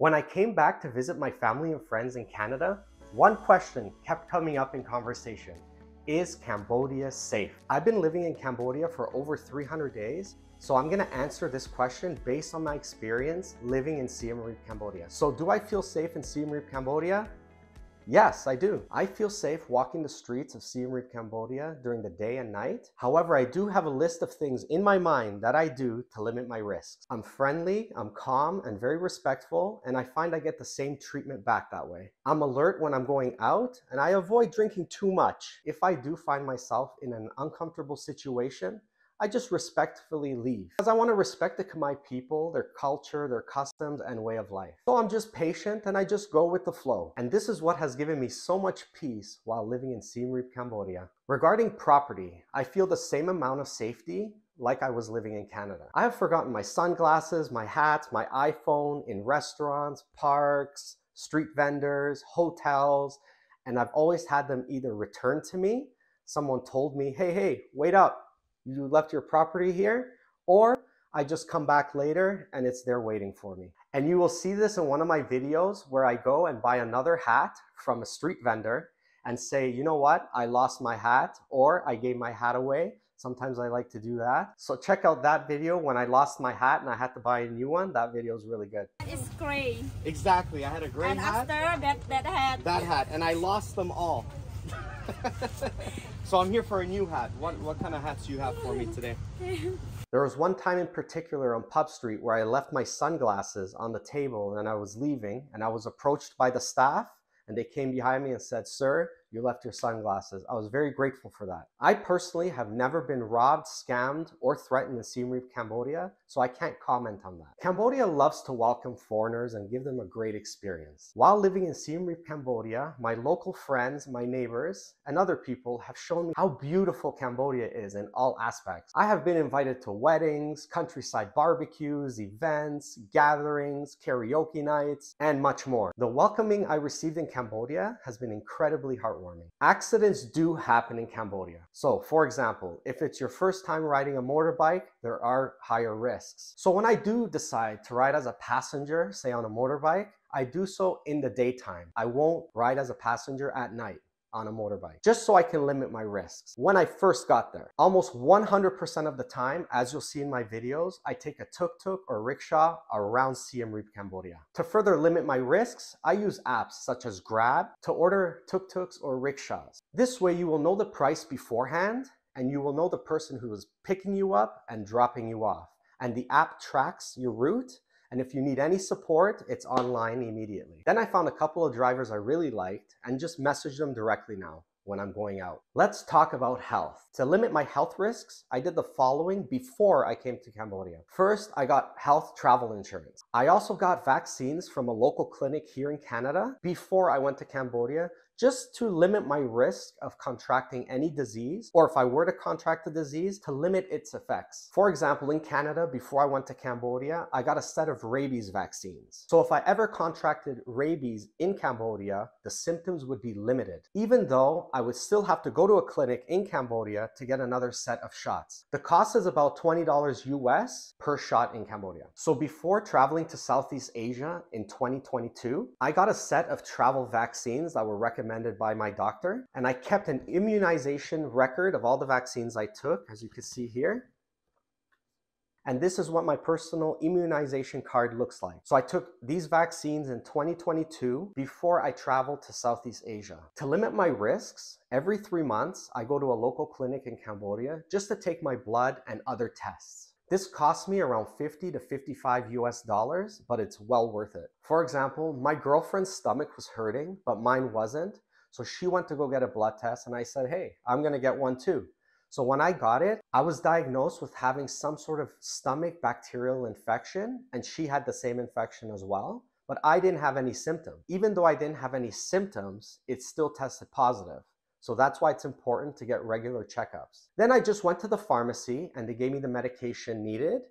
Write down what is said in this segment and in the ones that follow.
When I came back to visit my family and friends in Canada, one question kept coming up in conversation. Is Cambodia safe? I've been living in Cambodia for over 300 days, so I'm gonna answer this question based on my experience living in Siem Reap, Cambodia. So do I feel safe in Siem Reap, Cambodia? Yes, I do. I feel safe walking the streets of Siem Reap, Cambodia during the day and night. However, I do have a list of things in my mind that I do to limit my risks. I'm friendly, I'm calm, and very respectful, and I find I get the same treatment back that way. I'm alert when I'm going out, and I avoid drinking too much. If I do find myself in an uncomfortable situation, I just respectfully leave because I want to respect the Khmer people, their culture, their customs, and way of life. So I'm just patient and I just go with the flow. And this is what has given me so much peace while living in Siem Reap, Cambodia. Regarding property, I feel the same amount of safety like I was living in Canada. I have forgotten my sunglasses, my hats, my iPhone in restaurants, parks, street vendors, hotels, and I've always had them either returned to me, someone told me, hey, wait up. You left your property here, or I just come back later and it's there waiting for me. And you will see this in one of my videos where I go and buy another hat from a street vendor and say, you know what, I lost my hat, or I gave my hat away. Sometimes I like to do that. So check out that video when I lost my hat and I had to buy a new one. That video is really good. It's gray. Exactly, I had a gray and hat. And after that hat, and I lost them all. So I'm here for a new hat. What kind of hats do you have for me today? There was one time in particular on Pub Street where I left my sunglasses on the table and I was leaving and I was approached by the staff and they came behind me and said, "Sir, you left your sunglasses." I was very grateful for that. I personally have never been robbed, scammed, or threatened in Siem Reap, Cambodia, so I can't comment on that. Cambodia loves to welcome foreigners and give them a great experience. While living in Siem Reap, Cambodia, my local friends, my neighbors, and other people have shown me how beautiful Cambodia is in all aspects. I have been invited to weddings, countryside barbecues, events, gatherings, karaoke nights, and much more. The welcoming I received in Cambodia has been incredibly heartwarming. Accidents do happen in Cambodia. So, for example, if it's your first time riding a motorbike, there are higher risks. So when I do decide to ride as a passenger, say on a motorbike, I do so in the daytime. I won't ride as a passenger at night on a motorbike, just so I can limit my risks. When I first got there, almost 100% of the time, as you'll see in my videos, I take a tuk-tuk or rickshaw around Siem Reap, Cambodia. To further limit my risks, I use apps such as Grab to order tuk-tuks or rickshaws. This way you will know the price beforehand and you will know the person who is picking you up and dropping you off. And the app tracks your route, and if you need any support, it's online immediately. Then I found a couple of drivers I really liked and just messaged them directly now when I'm going out. Let's talk about health. To limit my health risks, I did the following before I came to Cambodia. First, I got health travel insurance. I also got vaccines from a local clinic here in Canada before I went to Cambodia, just to limit my risk of contracting any disease, or if I were to contract the disease, to limit its effects. For example, in Canada, before I went to Cambodia, I got a set of rabies vaccines. So if I ever contracted rabies in Cambodia, the symptoms would be limited, even though I would still have to go to a clinic in Cambodia to get another set of shots. The cost is about $20 US per shot in Cambodia. So before traveling to Southeast Asia in 2022, I got a set of travel vaccines that were recommended by my doctor, and I kept an immunization record of all the vaccines I took, as you can see here. And this is what my personal immunization card looks like. So I took these vaccines in 2022 before I traveled to Southeast Asia. To limit my risks, every 3 months, I go to a local clinic in Cambodia just to take my blood and other tests. This cost me around $50 to $55 US, but it's well worth it. For example, my girlfriend's stomach was hurting, but mine wasn't. So she went to go get a blood test and I said, hey, I'm gonna get one too. So when I got it, I was diagnosed with having some sort of stomach bacterial infection, and she had the same infection as well, but I didn't have any symptoms. Even though I didn't have any symptoms, it still tested positive. So that's why it's important to get regular checkups. Then I just went to the pharmacy and they gave me the medication needed,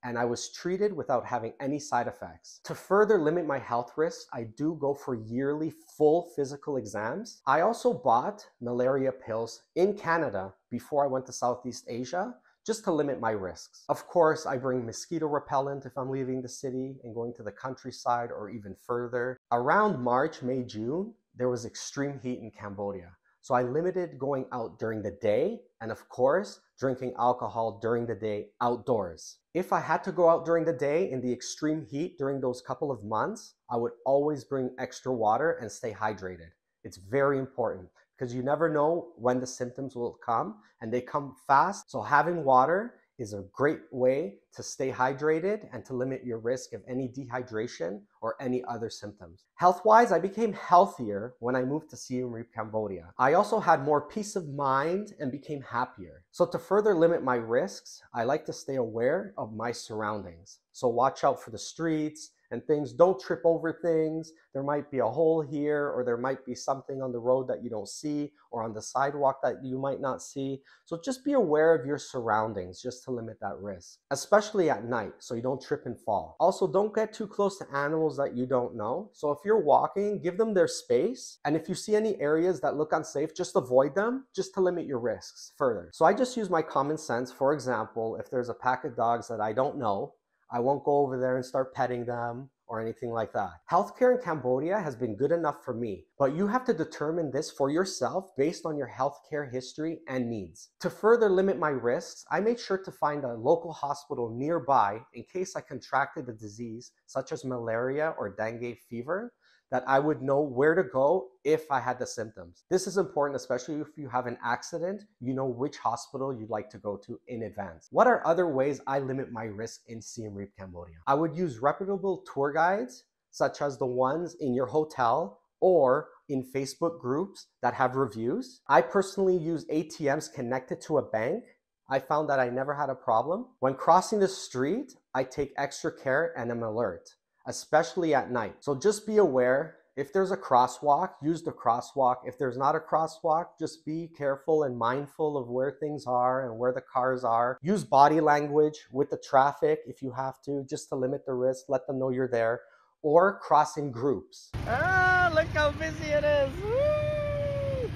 and I was treated without having any side effects. To further limit my health risks, I do go for yearly full physical exams. I also bought malaria pills in Canada before I went to Southeast Asia, just to limit my risks. Of course, I bring mosquito repellent if I'm leaving the city and going to the countryside or even further. Around March, May, June, there was extreme heat in Cambodia. So I limited going out during the day and, of course, drinking alcohol during the day outdoors. If I had to go out during the day in the extreme heat during those couple of months, I would always bring extra water and stay hydrated. It's very important because you never know when the symptoms will come, and they come fast. So having water is a great way to stay hydrated and to limit your risk of any dehydration or any other symptoms. Health-wise, I became healthier when I moved to Siem Reap, Cambodia. I also had more peace of mind and became happier. So to further limit my risks, I like to stay aware of my surroundings. So watch out for the streets and things. Don't trip over things. There might be a hole here, or there might be something on the road that you don't see, or on the sidewalk that you might not see. So just be aware of your surroundings just to limit that risk, especially at night, so you don't trip and fall. Also, don't get too close to animals that you don't know. So if you're walking, give them their space. And if you see any areas that look unsafe, just avoid them just to limit your risks further. So I just use my common sense. For example, if there's a pack of dogs that I don't know, I won't go over there and start petting them or anything like that. Healthcare in Cambodia has been good enough for me, but you have to determine this for yourself based on your healthcare history and needs. To further limit my risks, I made sure to find a local hospital nearby in case I contracted a disease such as malaria or dengue fever, that I would know where to go if I had the symptoms. This is important, especially if you have an accident, you know which hospital you'd like to go to in advance. What are other ways I limit my risk in Siem Reap, Cambodia? I would use reputable tour guides, such as the ones in your hotel or in Facebook groups that have reviews. I personally use ATMs connected to a bank. I found that I never had a problem. When crossing the street, I take extra care and am alert, especially at night. So just be aware. If there's a crosswalk, use the crosswalk. If there's not a crosswalk, just be careful and mindful of where things are and where the cars are. Use body language with the traffic if you have to, just to limit the risk. Let them know you're there. Or cross in groups. Ah, look how busy it is. Woo!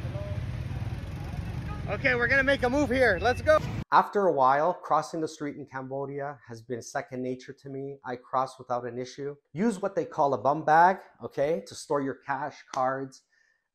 Okay, we're gonna make a move here. Let's go. After a while, crossing the street in Cambodia has been second nature to me. I cross without an issue. Use what they call a bum bag, okay, to store your cash, cards,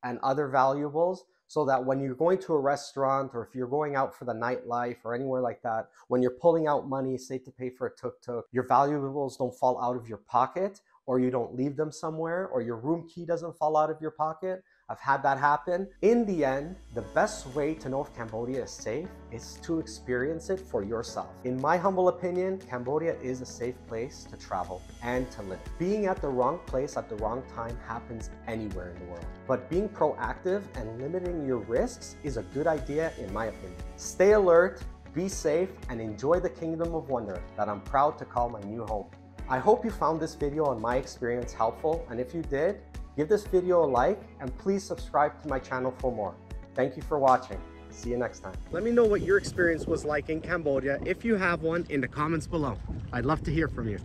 and other valuables, so that when you're going to a restaurant or if you're going out for the nightlife or anywhere like that, when you're pulling out money, say to pay for a tuk-tuk, your valuables don't fall out of your pocket, or you don't leave them somewhere, or your room key doesn't fall out of your pocket. I've had that happen. In the end, the best way to know if Cambodia is safe is to experience it for yourself. In my humble opinion, Cambodia is a safe place to travel and to live. Being at the wrong place at the wrong time happens anywhere in the world. But being proactive and limiting your risks is a good idea in my opinion. Stay alert, be safe, and enjoy the kingdom of wonder that I'm proud to call my new home. I hope you found this video on my experience helpful, and if you did, give this video a like and please subscribe to my channel for more. Thank you for watching. See you next time. Let me know what your experience was like in Cambodia, if you have one, in the comments below. I'd love to hear from you.